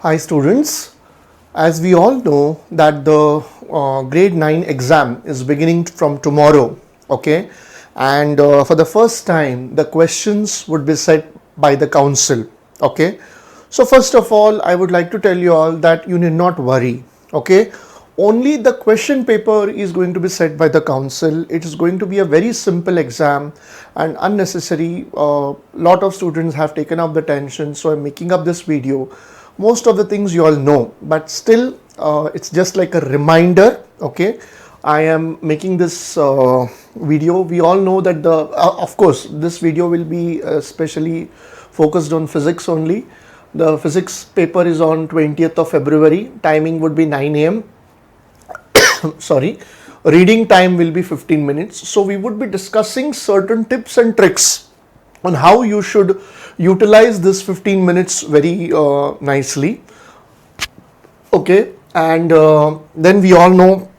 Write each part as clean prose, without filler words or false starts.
Hi students, as we all know that the grade 9 exam is beginning from tomorrow, okay, and for the first time the questions would be set by the council, okay. So first of all I would like to tell you all that you need not worry, okay. Only the question paper is going to be set by the council. It is going to be a very simple exam and unnecessary. Lot of students have taken up the tension, so I'm making up this video. Most of the things you all know, but still it's just like a reminder, okay. I am making this video. We all know that of course this video will be especially focused on physics only. The physics paper is on 20th of February. Timing would be 9 a.m. Sorry, reading time will be 15 minutes. So we would be discussing certain tips and tricks on how you should utilize this 15 minutes very nicely, okay. And then we all know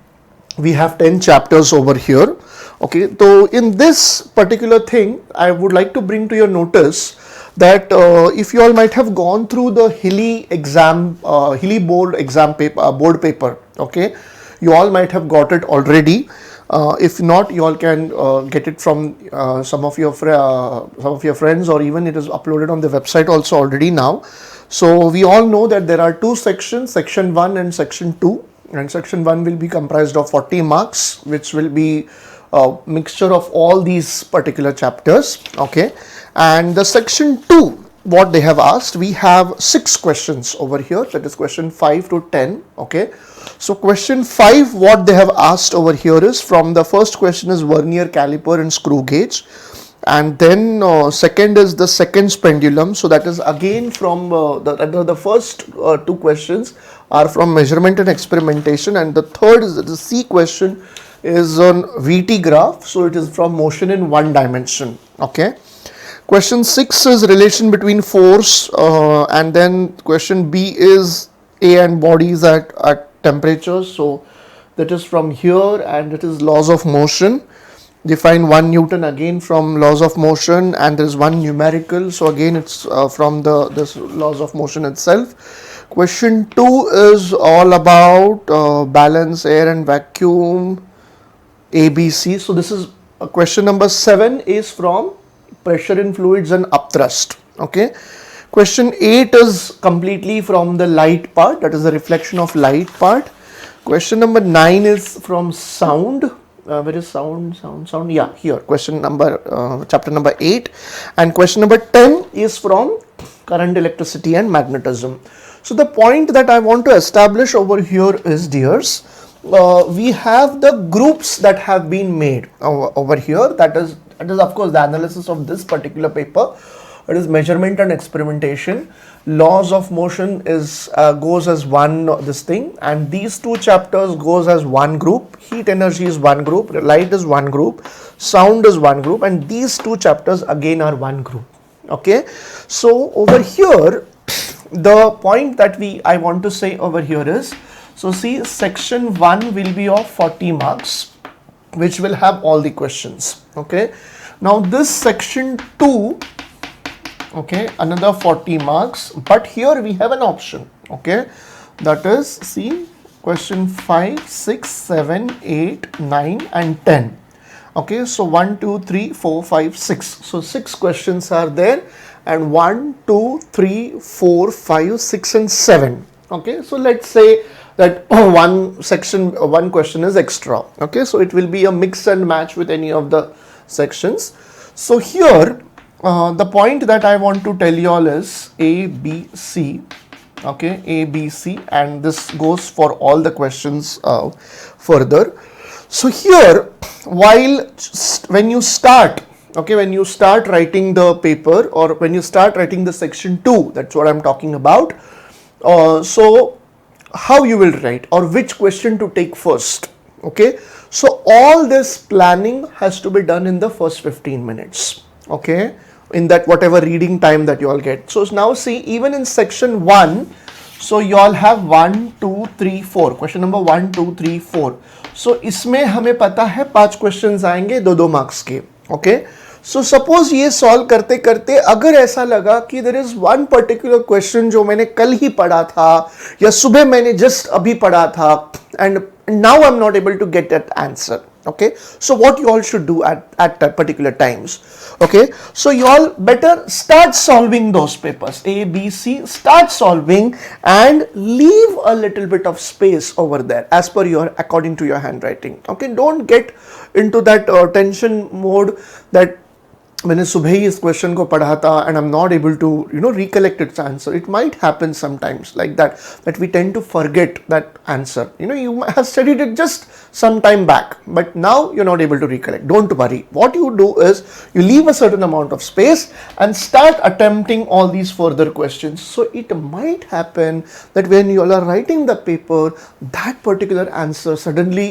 we have 10 chapters over here, okay. So in this particular thing I would like to bring to your notice that if you all might have gone through the Hilly exam, Hilly board exam paper, board paper, okay, you all might have got it already. If not, you all can get it from some of your friends, or even it is uploaded on the website also already now. So we all know that there are two sections, section 1 and section 2, and section 1 will be comprised of 40 marks, which will be a mixture of all these particular chapters, okay. And the section 2, what they have asked, we have 6 questions over here, that is question 5 to 10, okay. So question 5, what they have asked over here is, from the first question is vernier caliper and screw gauge, and then second is the seconds pendulum. So that is again from the first 2 questions are from measurement and experimentation, and the third is the C question is on VT graph, so it is from motion in one dimension, okay. Question 6 is relation between force, and then question B is A and bodies at temperatures, so that is from here, and it is laws of motion. Define 1 Newton again from laws of motion, and there is one numerical, so again it's from this laws of motion itself. Question 2 is all about balance, air and vacuum, ABC. So this is question number 7 is from pressure in fluids and upthrust, okay. Question 8 is completely from the light part, that is the reflection of light part. Question number 9 is from sound. Where is sound? Yeah, here. Question number, chapter number 8. And question number 10 is from current, electricity and magnetism. So the point that I want to establish over here is, dears, we have the groups that have been made over here. That is of course the analysis of this particular paper. It is measurement and experimentation. Laws of motion is goes as one this thing, and these 2 chapters goes as one group. Heat energy is one group, light is one group, sound is one group, and these 2 chapters again are one group, okay. So over here the point that I want to say over here is, so see, section 1 will be of 40 marks, which will have all the questions, okay. Now this section 2, okay, another 40 marks, but here we have an option, okay, that is, see, question 5, 6, 7, 8, 9 and 10, okay. So 1, 2, 3, 4, 5, 6, so 6 questions are there, and 1, 2, 3, 4, 5, 6 and 7, okay. So let's say that one question is extra, okay, so it will be a mix and match with any of the sections. So here the point that I want to tell you all is A, B, C, okay, A, B, C, and this goes for all the questions further. So here, when you start writing the paper, or when you start writing the section 2, that's what I'm talking about. So how you will write, or which question to take first, okay. So all this planning has to be done in the first 15 minutes, okay, in that whatever reading time that you all get. So now see, even in section 1, so you all have 1, 2, 3, 4, question number 1, 2, 3, 4. So इसमें हमें पता है 5 questions आएंगे 2-2 marks के, okay. So suppose ये solve करते करते अगर ऐसा लगा कि there is one particular question जो मैंने कल ही पढ़ा था या सुबह मैंने जस्ट अभी पढ़ा था and now I am not able to get that answer. Okay, so what you all should do at that particular times, okay, so you all better start solving those papers A, B, C, start solving and leave a little bit of space over there as per your according to your handwriting. Okay, don't get into that tension mode that मैंने सुबह ही इस question को पढ़ा था and I'm not able to recollect its answer. It might happen sometimes like that we tend to forget that answer. You have studied it just some time back, but now you're not able to recollect. Don't worry. What you do is you leave a certain amount of space and start attempting all these further questions. So it might happen that when you are writing the paper, that particular answer suddenly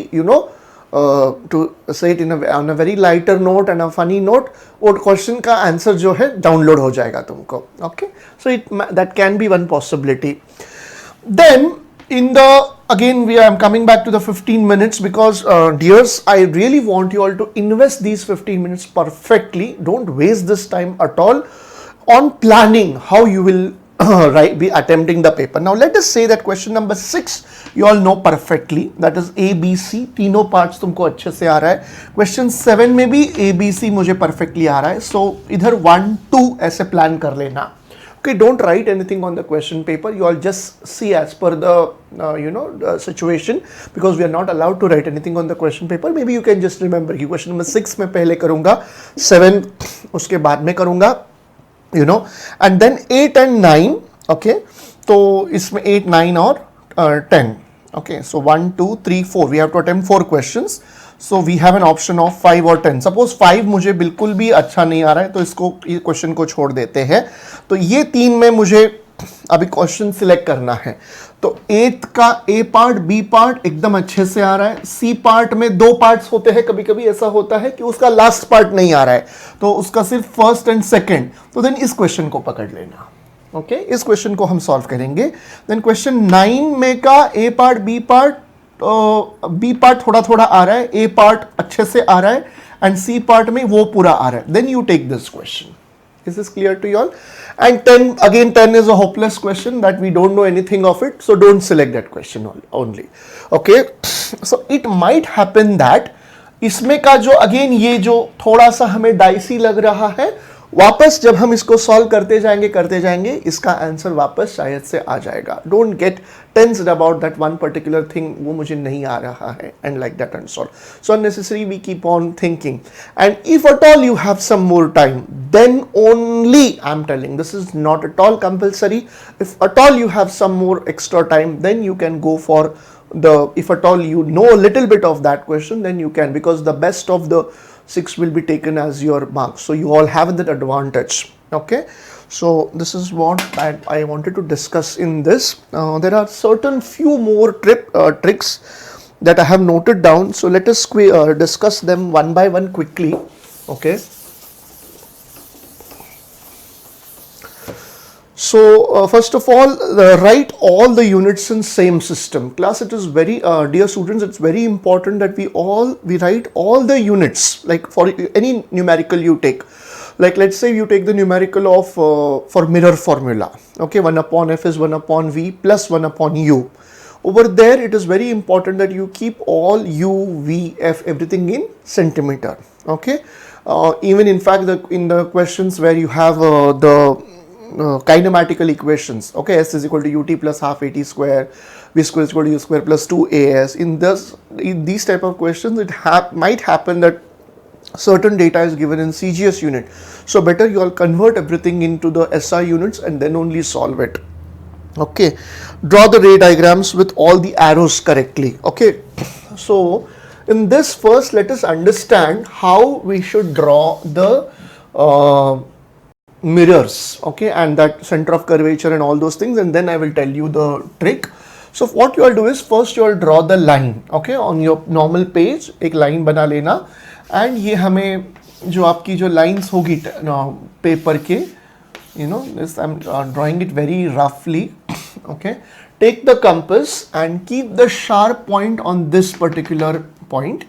to say it on a very lighter note and a funny note, वो question का answer जो है download हो जाएगा तुमको. Okay, so that can be one possibility. Then in the again I am coming back to the 15 minutes because dears, I really want you all to invest these 15 minutes perfectly. Don't waste this time at all on planning how you will be attempting the paper. Now let us say that question number 6 you all know perfectly, that is A, B, C, तीनों parts तुमको अच्छे से आ रहा है. Question 7 में भी A, B, C मुझे perfectly आ रहा है. So इधर 1, 2 ऐसे plan कर लेना. Okay, don't write anything on the question paper. You all just see as per the the situation, because we are not allowed to write anything on the question paper. Maybe you can just remember कि question number 6 में पहले करूँगा, 7 उसके बाद में करूँगा, and then 8 and 9. Okay, तो इसमें 8, 9 और 10. Okay, so 1, 2, 3, 4. We have to attempt 4 questions. So we have an option of 5 or 10. Suppose 5 मुझे बिल्कुल भी अच्छा नहीं आ रहा है तो इसको ये क्वेश्चन को छोड़ देते हैं. तो ये 3 में मुझे अभी क्वेश्चन सिलेक्ट करना है. तो 8 का A पार्ट, B पार्ट एकदम अच्छे से आ रहा है. C पार्ट में 2 पार्ट्स होते हैं, कभी कभी ऐसा होता है कि उसका लास्ट पार्ट नहीं आ रहा है, तो उसका सिर्फ फर्स्ट एंड सेकेंड. तो देन इस क्वेश्चन को पकड़ लेना. ओके, इस क्वेश्चन को हम सॉल्व करेंगे. देन क्वेश्चन 9 में का A part, B part, B part थोड़ा थोड़ा आ रहा है, A पार्ट अच्छे से आ रहा है एंड C पार्ट में वो पूरा आ रहा है. Then you take this question. Is this clear to you all? And 10, again 10 is a hopeless question that we don't know anything of it, so don't select that question only. Okay, so it might happen that इसमें का जो again ये जो थोड़ा सा हमें dicey लग रहा है, वापस जब हम इसको सॉल्व करते जाएंगे इसका आंसर वापस शायद से आ जाएगा. Don't get tensed about that one particular thing, वो मुझे नहीं आ रहा है and like that and solve. So unnecessary we keep on thinking, and if at all you have some more time then only I am telling, this is not at all compulsory. If at all you have some more extra time, then you can go for if at all you know a little bit of that question, then you can, because the best of the 6 will be taken as your marks, so you all have that advantage. Okay, so this is what I wanted to discuss in this. There are certain few more tricks that I have noted down, so let us discuss them one by one quickly. Okay, so first of all, write all the units in same system. Class, it is very dear students, it's very important that we write all the units, like for any numerical you take. Like let's say you take the numerical of for mirror formula. Okay, 1 upon f is 1 upon v plus 1 upon u. Over there it is very important that you keep all u, v, f everything in centimeter. Okay, even in fact in the questions where you have the kinematical equations, okay, s is equal to ut plus half at square, v square is equal to u square plus 2as. In these type of questions, it might happen that certain data is given in CGS unit, so better you all convert everything into the SI units and then only solve it. Okay, draw the ray diagrams with all the arrows correctly. Okay, so in this first let us understand how we should draw the mirrors, okay, and that center of curvature and all those things, and then I will tell you the trick. So what you all do is first you all draw the line, okay, on your normal page एक line बना लेना, and ये हमें जो आपकी जो lines होगी paper के, this I'm drawing it very roughly. Okay, take the compass and keep the sharp point on this particular point.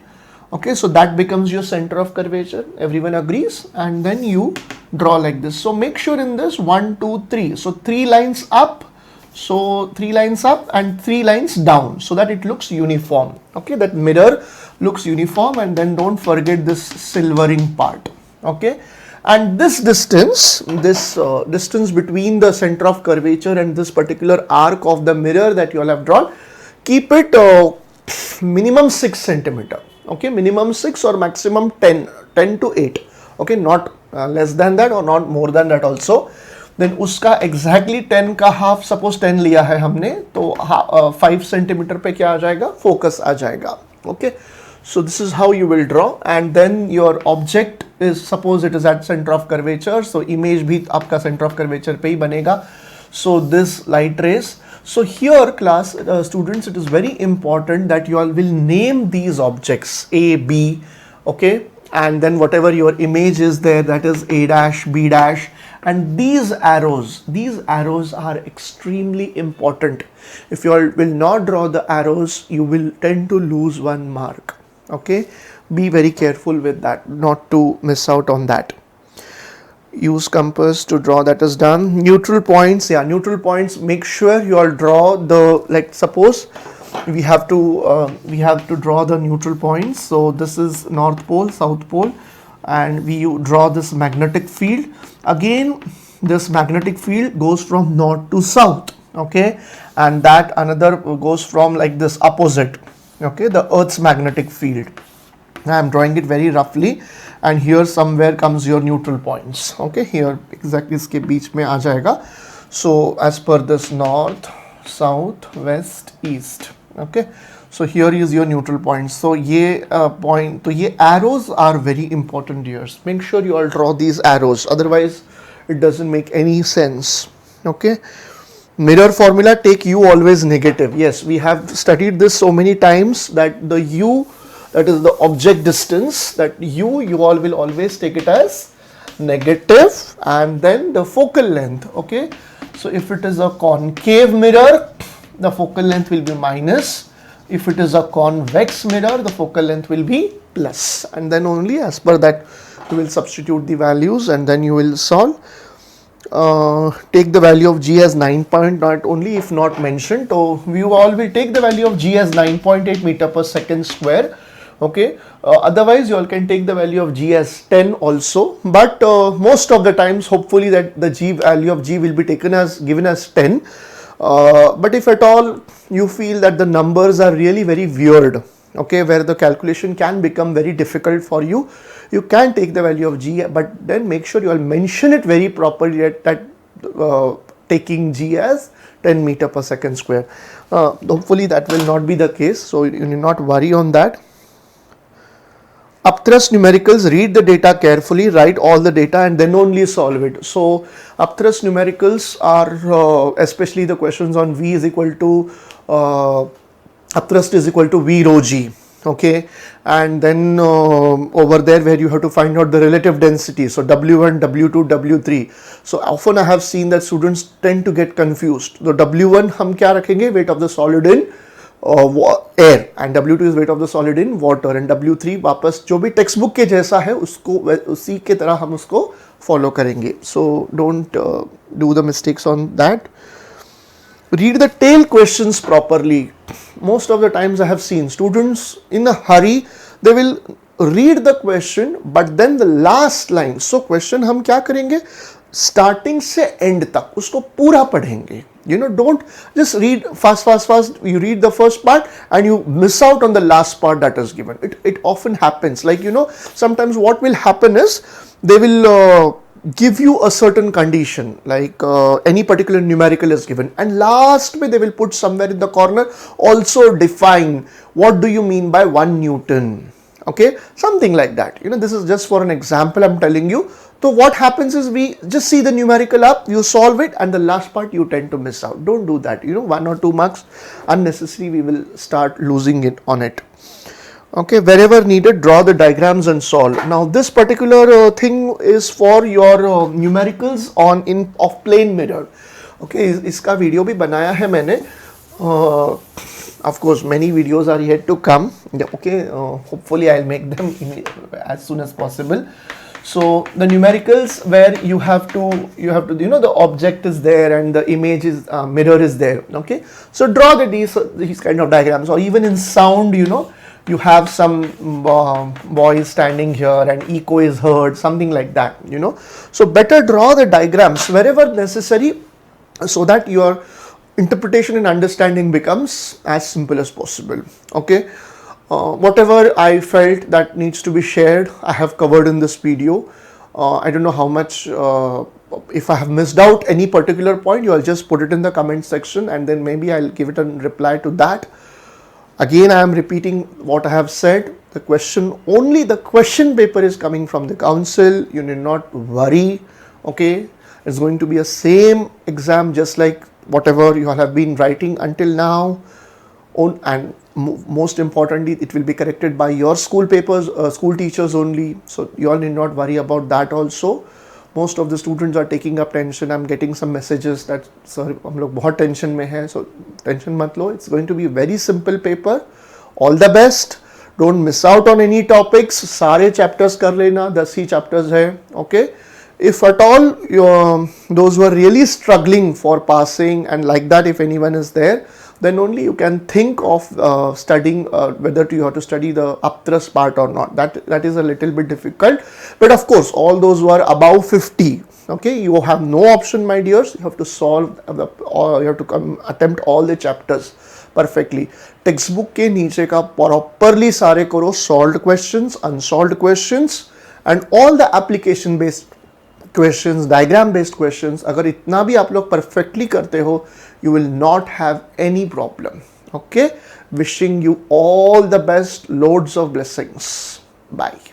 Okay, so that becomes your center of curvature. Everyone agrees, and then you draw like this. So make sure in this 1, 2, 3. So 3 lines up. So 3 lines up and 3 lines down, so that it looks uniform. Okay, that mirror looks uniform, and then don't forget this silvering part. Okay, and this distance, distance between the center of curvature and this particular arc of the mirror that you all have drawn, keep it minimum 6 centimeter. Okay, minimum 6 or maximum 10 to 8. Okay, not less than that or not more than that also. Then उसका exactly 10 का half, suppose 10 लिया है हमने, तो 5 centimeter पे क्या आ जाएगा, focus आ जाएगा. Okay, so this is how you will draw, and then your object is, suppose it is at center of curvature, so image भी आपका center of curvature पे ही बनेगा. So this light rays. So here class students, it is very important that you all will name these objects A, B, okay, and then whatever your image is there, that is A dash, B dash, and these arrows are extremely important. If you all will not draw the arrows, you will tend to lose 1 mark. Okay, be very careful with that, not to miss out on that. Use compass to draw, that is done. Neutral points, yeah, neutral points, make sure you all draw the, like suppose we have to draw the neutral points. So this is North Pole, South Pole, and we draw this magnetic field. Again, this magnetic field goes from north to south. Okay, and that another goes from like this opposite. Okay, the Earth's magnetic field. I am drawing it very roughly, and here somewhere comes your neutral points. Okay, here exactly इसके बीच में आ जाएगा. So as per this north, south, west, east. Okay, so here is your neutral points. So ये point, तो ये arrows are very important here. Make sure you all draw these arrows, otherwise it doesn't make any sense. Okay, mirror formula, take u always negative. Yes, we have studied this so many times that the u, that is the object distance, that you all will always take it as negative, and then the focal length. Okay, so if it is a concave mirror, the focal length will be minus. If it is a convex mirror, the focal length will be plus, and then only as per that you will substitute the values, and then you will solve. Take the value of g as 9 point, not only if not mentioned, so we all will take the value of g as 9.8 meter per second square. Okay, otherwise you all can take the value of g as 10 also, but most of the times hopefully that the g value of g will be taken as given as 10. But if at all you feel that the numbers are really very weird, okay, where the calculation can become very difficult for you, you can take the value of g, but then make sure you all mention it very properly that taking g as 10 meter per second square. Hopefully that will not be the case, so you need not worry on that. Upthrust numericals, read the data carefully, write all the data, and then only solve it. So upthrust numericals are especially the questions on V is equal to upthrust is equal to V rho G. Okay, and then over there where you have to find out the relative density, so W1, W2, W3. So often I have seen that students tend to get confused. The W1 हम क्या रखेंगे, weight of the solid in air, and W2 is weight of the solid in water, and W3 वापस जो भी text book के जैसा है उसको उसी के तरह हम उसको फॉलो करेंगे. So don't do the mistakes on that. Read the tail questions properly. Most of the times I have seen students in a hurry, they will read the question but then the last line. So question हम क्या करेंगे, starting से end तक उसको पूरा पढ़ेंगे. You know, don't just read fast. You read the first part and you miss out on the last part that is given. It often happens. Like, you know, sometimes what will happen is they will give you a certain condition, like any particular numerical is given, and last they will put somewhere in the corner also define what do you mean by 1 Newton. Okay, something like that. You know, this is just for an example I'm telling you. So what happens is we just see the numerical up, you solve it, and the last part you tend to miss out. Don't do that. You know, 1 or 2 marks unnecessary, we will start losing it on it. Okay, wherever needed, draw the diagrams and solve. Now this particular thing is for your numericals on in of plane mirror. Okay, इसका video भी बनाया है मैंने. Of course, many videos are yet to come. Yeah, okay, hopefully I'll make them as soon as possible. So the numericals where you have to the object is there and the image is mirror is there. Okay, so draw these kind of diagrams, or even in sound, you have some voice standing here and echo is heard, something like that. So better draw the diagrams wherever necessary, so that your interpretation and understanding becomes as simple as possible. Okay, whatever I felt that needs to be shared, I have covered in this video. I don't know how much, if I have missed out any particular point, you all just put it in the comment section and then maybe I'll give it a reply to that. Again, I am repeating what I have said. The question paper is coming from the council. You need not worry. Okay, it's going to be a same exam just like whatever you all have been writing until now. And most importantly, it will be corrected by your school teachers only. So you all need not worry about that also. Most of the students are taking up tension. I'm getting some messages that sir हम लोग बहुत tension में हैं. So tension मत लो. It's going to be a very simple paper. All the best. Don't miss out on any topics. सारे chapters कर लेना. 10 ही chapters है. Okay. If at all those who are really struggling for passing and like that, if anyone is there, then only you can think of studying whether you have to study the Upthrust part or not. That is a little bit difficult. But of course, all those who are above 50, okay, you have no option, my dears. You have to solve you have to attempt all the chapters perfectly. Textbook के नीचे का properly सारे करो, solved questions, unsolved questions, and all the application based questions, diagram based questions. अगर इतना भी आप लोग perfectly करते हो, you will not have any problem. Okay, wishing you all the best, loads of blessings. Bye.